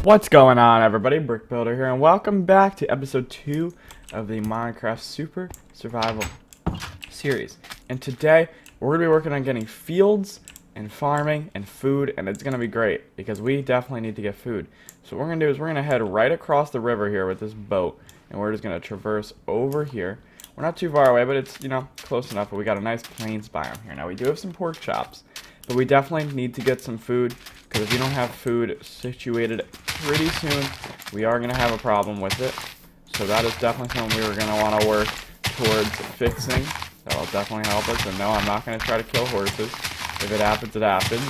What's going on, everybody? BrickBuilder here, and welcome back to episode 2 of the Minecraft Super Survival series. And today, we're going to be working on getting fields and farming and food, and it's going to be great because we definitely need to get food. So what we're going to do is we're going to head right across the river here with this boat, and we're just going to traverse over here. We're not too far away, but it's, close enough, but we got a nice plains biome here. Now, we do have some pork chops, but we definitely need to get some food, because if we don't have food situated pretty soon, we are going to have a problem with it. So that is definitely something we were going to want to work towards fixing. That'll definitely help us. And no, I'm not going to try to kill horses. If it happens, it happens.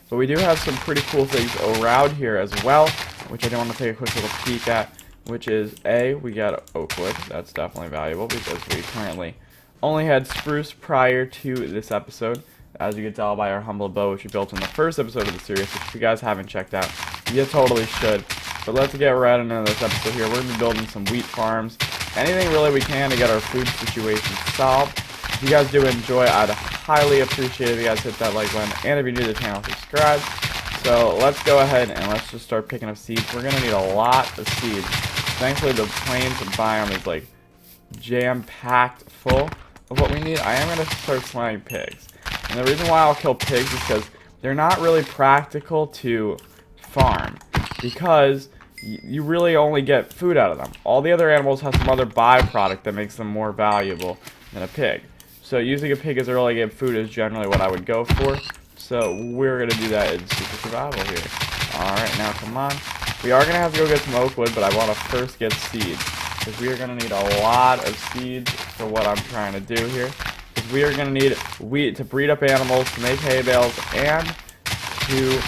But we do have some pretty cool things around here as well, which I do want to take a quick little peek at, which is we got oak wood. That's definitely valuable because we currently only had spruce prior to this episode. As you can tell by our humble bow, which we built in the first episode of the series, which if you guys haven't checked out, you totally should. But let's get right into this episode here. We're going to be building some wheat farms, anything really we can to get our food situation solved. If you guys do enjoy, I'd highly appreciate it if you guys hit that like button, and if you're new to the channel, subscribe. So let's go ahead and let's just start picking up seeds. We're going to need a lot of seeds. Thankfully, the plains biome is like jam-packed full of what we need. I am going to start slaughtering pigs. And the reason why I'll kill pigs is because they're not really practical to farm, because you really only get food out of them. All the other animals have some other byproduct that makes them more valuable than a pig. So using a pig as a really good food is generally what I would go for. So we're going to do that in Super Survival here. Alright, now come on. We are going to have to go get some oak wood, but I want to first get seeds, because we are going to need a lot of seeds for what I'm trying to do here. We are going to need wheat to breed up animals, to make hay bales, and to,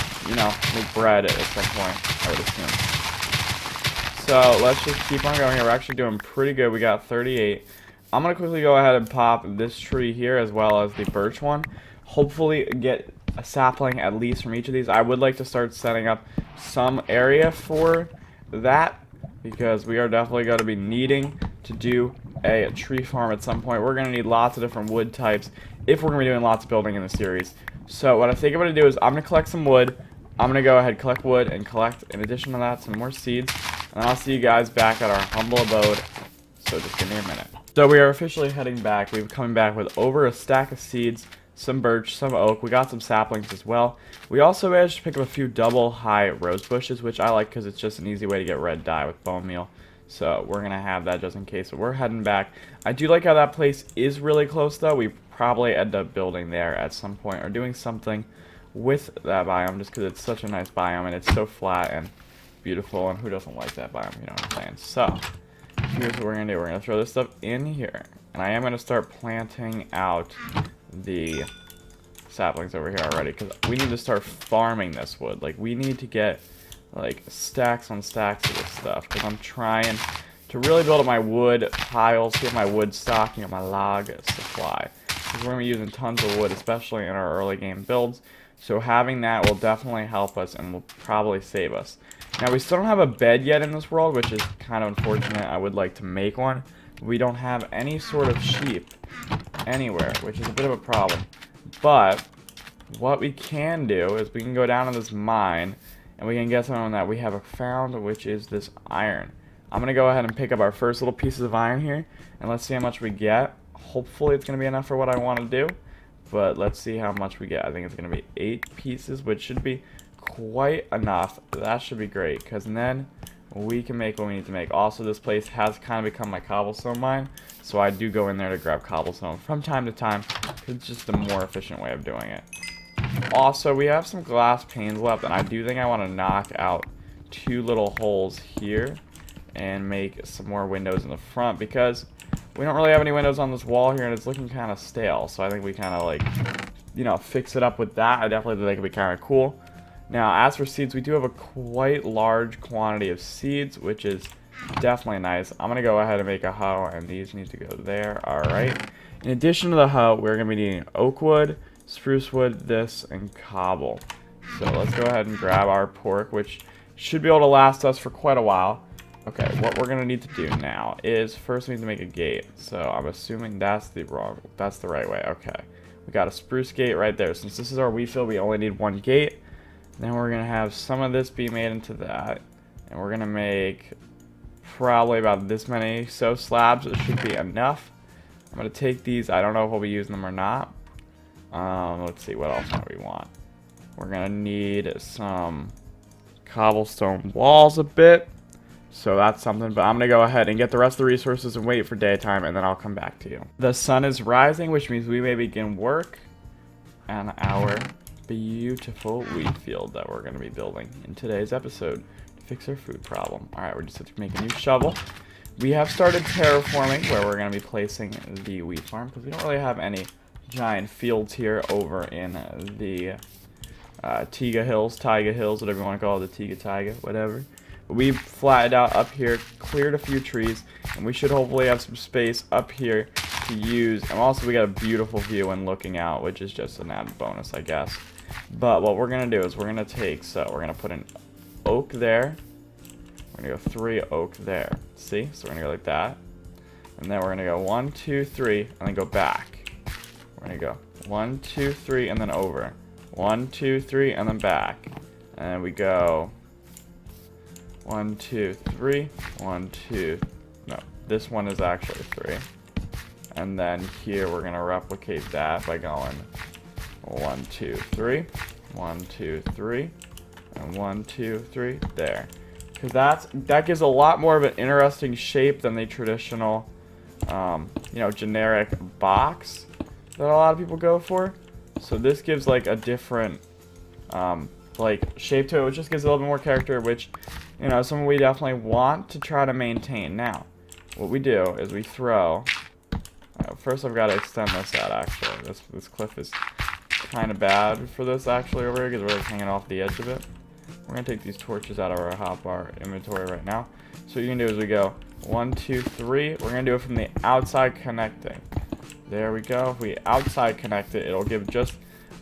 make bread at some point, I would assume. So, let's just keep on going here. We're actually doing pretty good. We got 38. I'm going to quickly go ahead and pop this tree here, as well as the birch one. Hopefully get a sapling at least from each of these. I would like to start setting up some area for that, because we are definitely going to be needing to do a tree farm at some point. We're going to need lots of different wood types if we're going to be doing lots of building in the series. So what I think I'm going to do is I'm going to collect some wood. I'm going to go ahead, collect wood, and collect, in addition to that, some more seeds. And I'll see you guys back at our humble abode. So just give me a minute. So we are officially heading back. We've come back with over a stack of seeds, some birch, some oak. We got some saplings as well. We also managed to pick up a few double high rose bushes, which I like because it's just an easy way to get red dye with bone meal. So we're going to have that just in case. So we're heading back. I do like how that place is really close, though. We probably end up building there at some point, or doing something with that biome, just because it's such a nice biome and it's so flat and beautiful. And who doesn't like that biome, you know what I'm saying? So here's what we're going to do. We're going to throw this stuff in here. And I am going to start planting out the saplings over here already, because we need to start farming this wood. Like, we need to get like stacks on stacks of this stuff, because I'm trying to really build up my wood piles, get my wood stock, my log supply, because we're going to be using tons of wood, especially in our early game builds. So having that will definitely help us and will probably save us. Now, we still don't have a bed yet in this world, which is kind of unfortunate. I would like to make one. We don't have any sort of sheep anywhere, which is a bit of a problem. But what we can do is we can go down to this mine, and we can get something that we have found, which is this iron. I'm going to go ahead and pick up our first little pieces of iron here, and let's see how much we get. Hopefully it's going to be enough for what I want to do, but let's see how much we get. I think it's going to be 8 pieces, which should be quite enough. That should be great, because then we can make what we need to make. Also, this place has kind of become my cobblestone mine, so I do go in there to grab cobblestone from time to time. It's just a more efficient way of doing it. Also, we have some glass panes left, and I do think I want to knock out 2 little holes here and make some more windows in the front, because we don't really have any windows on this wall here, and it's looking kind of stale. So I think we kind of like, fix it up with that. I definitely think it would be kind of cool. Now, as for seeds, we do have a quite large quantity of seeds, which is definitely nice. I'm going to go ahead and make a hoe, and these need to go there. Alright. In addition to the hoe, we're going to be needing oak wood, spruce wood, this, and cobble. So let's go ahead and grab our pork, which should be able to last us for quite a while. Okay, what we're going to need to do now is first we need to make a gate. So I'm assuming that's the right way. Okay. We got a spruce gate right there. Since this is our wheat field, we only need 1 gate. Then we're going to have some of this be made into that. And we're gonna make probably about this many slabs. It should be enough. I'm gonna take these. I don't know if we'll be using them or not. Let's see, what else do we want? We're gonna need some cobblestone walls a bit. So that's something, but I'm gonna go ahead and get the rest of the resources and wait for daytime, and then I'll come back to you. The sun is rising, which means we may begin work on our beautiful wheat field that we're gonna be building in today's episode to fix our food problem. All right, we're just going to make a new shovel. We have started terraforming, where we're gonna be placing the wheat farm, because we don't really have any giant fields here over in the Taiga Hills, whatever you want to call it, the Taiga, whatever. But we flattened out up here, cleared a few trees, and we should hopefully have some space up here to use. And also we got a beautiful view when looking out, which is just an added bonus, I guess. But what we're going to do is we're going to take, so we're going to put an oak there. We're going to go 3 oak there. See? So we're going to go like that. And then we're going to go 1, 2, 3, and then go back. We're going to go 1, 2, 3, and then over. 1, 2, 3, and then back. And then we go 1, 2, 3, 1, 2. No, this one is actually 3. And then here we're gonna replicate that by going 1, 2, 3, 1, 2, 3, and 1, 2, 3. There, because that gives a lot more of an interesting shape than the traditional, generic box that a lot of people go for. So this gives like a different shape to it, which just gives a little bit more character, which, something we definitely want to try to maintain. Now, what we do is we throw. First, I've got to extend this out. Actually, this cliff is kind of bad for this actually over here because we're like hanging off the edge of it. We're gonna take these torches out of our hotbar inventory right now. So what you can do is we go 1, 2, 3. We're gonna do it from the outside connecting. There we go. If we outside connect it, it'll give just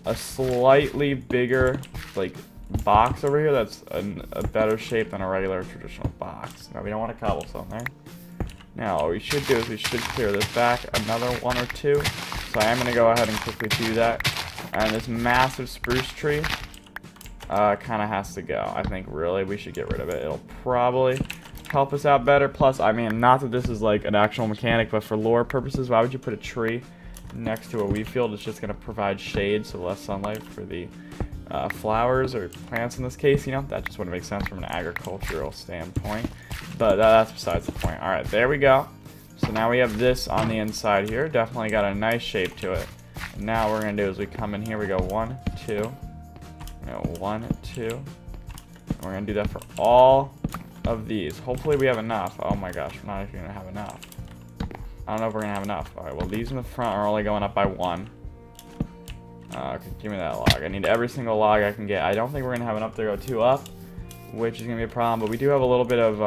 a slightly bigger box over here that's a better shape than a regular traditional box. Now we don't want a cobblestone there. Now what we should do is we should clear this back another 1 or 2. So I am going to go ahead and quickly do that. And this massive spruce tree kind of has to go. I think really we should get rid of it. It'll probably help us out better. Plus, I mean, not that this is like an actual mechanic, but for lore purposes, why would you put a tree next to a wheat field? It's just going to provide shade, so less sunlight for the flowers or plants in this case. That just wouldn't make sense from an agricultural standpoint, but that's besides the point. All right, there we go. So now we have this on the inside here. Definitely got a nice shape to it. And now what we're gonna do is we come in here, we go 1, 2, 1, 2. And we're gonna do that for all of these. Hopefully we have enough. Oh my gosh, we're not actually gonna have enough. I don't know if we're gonna have enough. All right, well, these in the front are only going up by 1. Okay, give me that log. I need every single log I can get. I don't think we're gonna have enough to go 2 up, which is gonna be a problem. But we do have a little bit of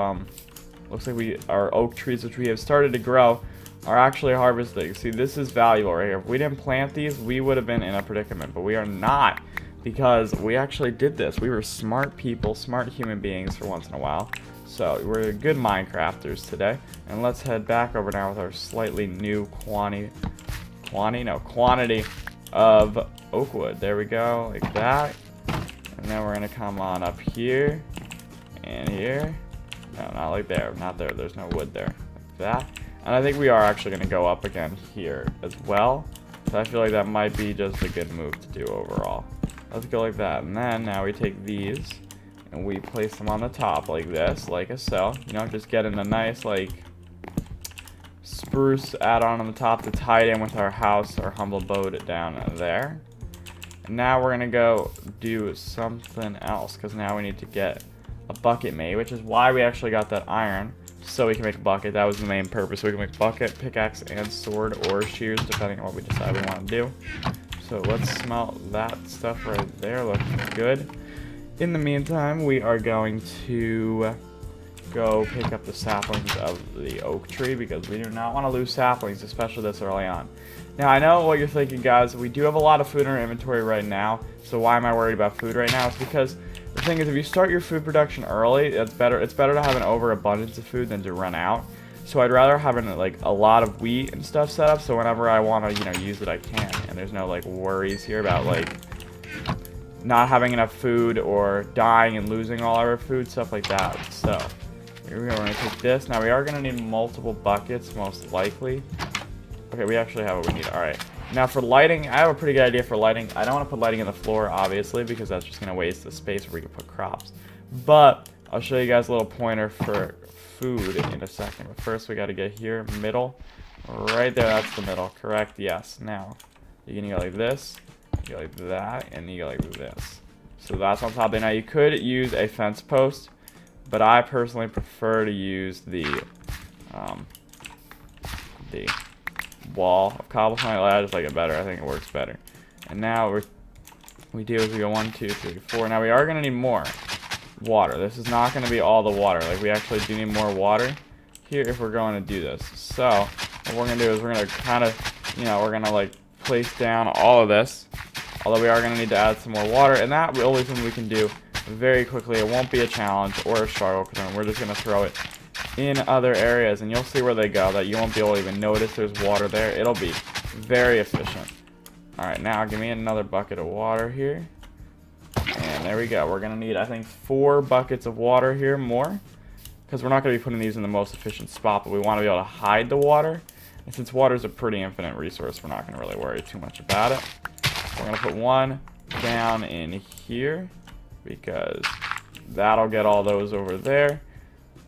looks like our oak trees, which we have started to grow, are actually harvesting. See, this is valuable right here. If we didn't plant these, we would have been in a predicament, but we are not, because we actually did this. We were smart people, smart human beings for once in a while. So we're good Minecrafters today. And let's head back over now with our slightly new quantity of oak wood. There we go, like that. And then we're gonna come on up here and here. No, not like there, not there. There's no wood there. Like that. And I think we are actually gonna go up again here as well. So I feel like that might be just a good move to do overall. Let's go like that. And then now we take these and we place them on the top like this, like a so. Just getting a nice spruce add-on the top to tie it in with our house, our humble abode down there. And now we're gonna go do something else, because now we need to get a bucket made, which is why we actually got that iron, so we can make a bucket. That was the main purpose. We can make bucket, pickaxe, and sword, or shears, depending on what we decide we want to do. So let's smelt that stuff right there. Looks good. In the meantime, we are going to go pick up the saplings of the oak tree, because we do not want to lose saplings, especially this early on. Now, I know what you're thinking, guys. We do have a lot of food in our inventory right now, so why am I worried about food right now? It's because the thing is, if you start your food production early, it's better to have an overabundance of food than to run out. So I'd rather have a lot of wheat and stuff set up, so whenever I want to use it, I can, and there's no worries here about not having enough food or dying and losing all our food, stuff like that. So here we go. We're gonna take this. Now we are gonna need multiple buckets, most likely. Okay, we actually have what we need. All right. Now for lighting, I have a pretty good idea for lighting. I don't want to put lighting in the floor, obviously, because that's just gonna waste the space where we can put crops. But I'll show you guys a little pointer for food in a second. But first we got to get here, middle. Right there, that's the middle. Correct? Yes. Now, you can go like this, you go like that, and you go like this. So that's on top there. Now you could use a fence post, but I personally prefer to use the wall of cobblestone. I just like it better. I think it works better. And now we do is we go 1, 2, 3, 4. Now we are going to need more water. This is not going to be all the water. Like, we actually do need more water here if we're going to do this. So what we're going to do is we're going to kind of, you know, we're going to like place down all of this. Although we are going to need to add some more water, and that really something we can do very quickly. It won't be a challenge or a struggle because we're just going to throw it in other areas, and you'll see where they go, that you won't be able to even notice there's water there. It'll be very efficient. Alright, now give me another bucket of water here. And there we go. We're going to need, I think, 4 buckets of water here more. Because we're not going to be putting these in the most efficient spot, but we want to be able to hide the water. And since water is a pretty infinite resource, we're not going to really worry too much about it. We're going to put 1 down in here, because that'll get all those over there.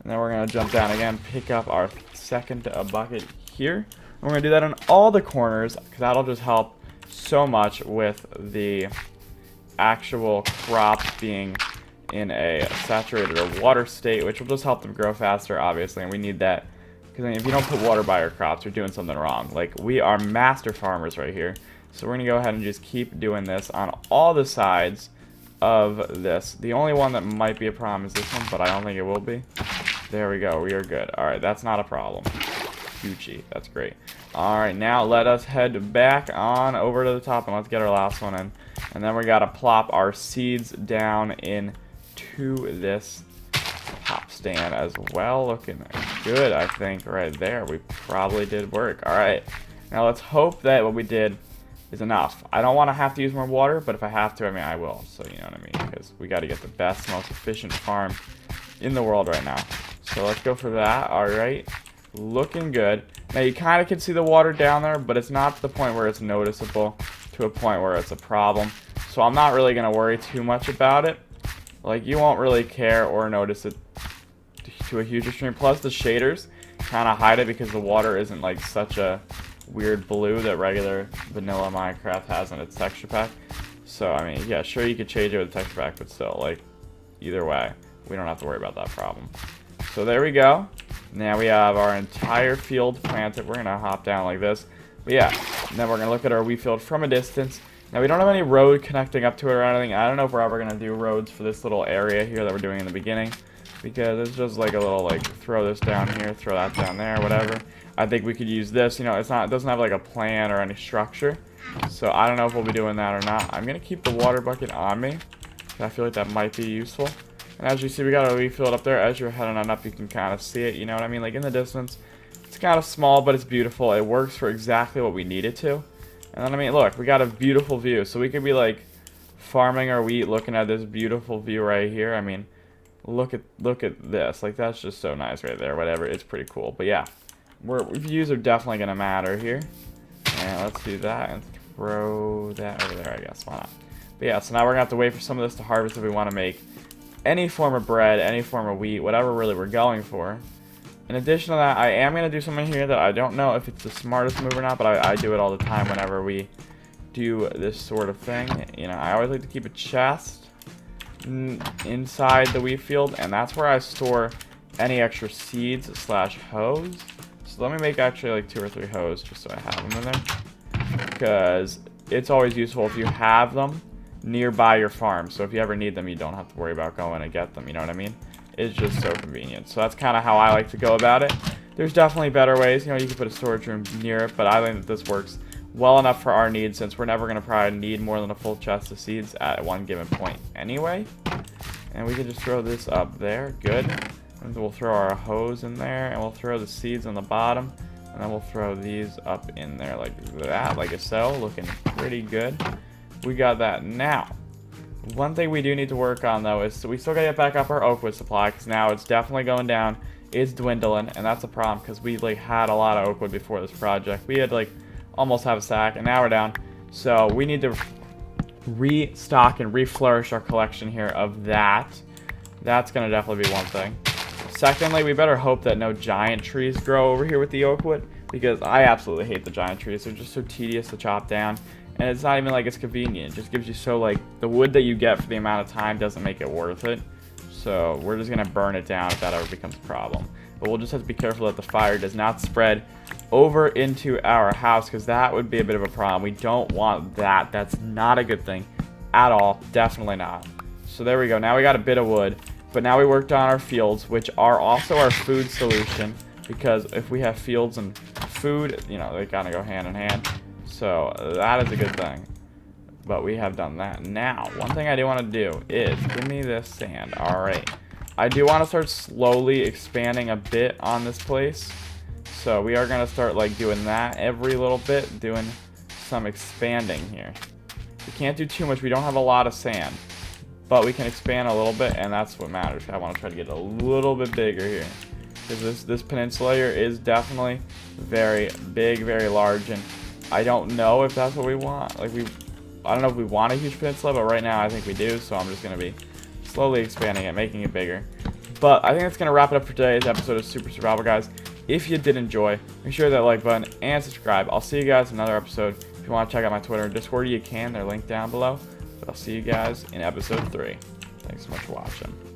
And then we're going to jump down again, pick up our second bucket here. And we're going to do that in all the corners, because that'll just help so much with the actual crops being in a saturated or water state, which will just help them grow faster, obviously. And we need that, because if you don't put water by your crops, you're doing something wrong. Like, we are master farmers right here. So we're going to go ahead and just keep doing this on all the sides of this. The only one that might be a problem is this one, but I don't think it will be. There we go. We are good. Alright, that's not a problem. Gucci. That's great. Alright, now let us head back on over to the top and let's get our last one in. And then we got to plop our seeds down into this top stand as well. Looking good, I think, right there. We probably did work. Alright, now let's hope that what we did is enough. I don't want to have to use more water, but if I have to, I mean, I will. So, you know what I mean? Because we got to get the best, most efficient farm in the world right now. So let's go for that. Alright, looking good. Now you kind of can see the water down there, but it's not to the point where it's noticeable to a point where it's a problem. So I'm not really going to worry too much about it. Like, you won't really care or notice it to a huge extreme. Plus the shaders kind of hide it because the water isn't like such a weird blue that regular vanilla Minecraft has in its texture pack. So I mean, yeah, sure, you could change it with the texture pack, but still, like, either way, we don't have to worry about that problem. So there we go. Now we have our entire field planted. We're gonna hop down like this. But yeah, and then we're gonna look at our wheat field from a distance. Now we don't have any road connecting up to it or anything. I don't know if we're ever gonna do roads for this little area here that we're doing in the beginning, because it's just like a little, like, throw this down here, throw that down there, whatever. I think we could use this. You know, it doesn't have like a plan or any structure. So I don't know if we'll be doing that or not. I'm gonna keep the water bucket on me, I feel like that might be useful. And as you see, we got a wheat field up there. As you're heading on up, you can kind of see it. You know what I mean? Like, in the distance, it's kind of small, but it's beautiful. It works for exactly what we need it to. And then, I mean, look, we got a beautiful view. So we could be, like, farming our wheat, looking at this beautiful view right here. I mean, look at this. Like, that's just so nice right there. Whatever. It's pretty cool. But, yeah, views are definitely going to matter here. And let's do that and throw that over there, I guess. Why not? But, yeah, so now we're going to have to wait for some of this to harvest if we want to make any form of bread, any form of wheat, whatever really we're going for. In addition to that, I am going to do something here that I don't know if it's the smartest move or not, but I do it all the time whenever we do this sort of thing. You know, I always like to keep a chest inside the wheat field, and that's where I store any extra seeds slash hoes. So let me make actually like 2 or 3 hoes just so I have them in there, because it's always useful if you have them nearby your farm. So if you ever need them, you don't have to worry about going and get them. You know what I mean? It's just so convenient. So that's kind of how I like to go about it. There's definitely better ways. You know, you can put a storage room near it, but I think that this works well enough for our needs, since we're never going to probably need more than a full chest of seeds at one given point anyway. And we can just throw this up there. Good. And we'll throw our hose in there, and we'll throw the seeds on the bottom, and then we'll throw these up in there like that, like so. Looking pretty good. We got that. Now One thing we do need to work on, though, is we still gotta get back up our oak wood supply, because now it's definitely going down. It's dwindling, and that's a problem, because we, like, had a lot of oak wood before this project. We had, like, almost have a stack, and now we're down. So we need to restock and reflourish our collection here of that. That's gonna definitely be one thing. Secondly, we better hope that no giant trees grow over here with the oak wood, because I absolutely hate the giant trees. They're just so tedious to chop down, and it's not even like it's convenient. It just gives you so, like, the wood that you get for the amount of time doesn't make it worth it. So we're just gonna burn it down if that ever becomes a problem. But we'll just have to be careful that the fire does not spread over into our house, because that would be a bit of a problem. We don't want that. That's not a good thing at all. Definitely not. So there we go. Now we got a bit of wood. But now we worked on our fields, which are also our food solution, because if we have fields and food, you know, they kind of go hand in hand. So that is a good thing. But we have done that. Now, one thing I do want to do is give me this sand. All right. I do want to start slowly expanding a bit on this place. So we are going to start, like, doing that every little bit, doing some expanding here. We can't do too much. We don't have a lot of sand. But we can expand a little bit, and that's what matters. I want to try to get a little bit bigger here, because this peninsula here is definitely very big, very large, and I don't know if that's what we want. Like, I don't know if we want a huge peninsula, but right now I think we do, so I'm just going to be slowly expanding it, making it bigger. But I think that's going to wrap it up for today's episode of Super Survival, guys. If you did enjoy, make sure that like button and subscribe. I'll see you guys in another episode. If you want to check out my Twitter and Discord, you can. They're linked down below. But I'll see you guys in episode 3. Thanks so much for watching.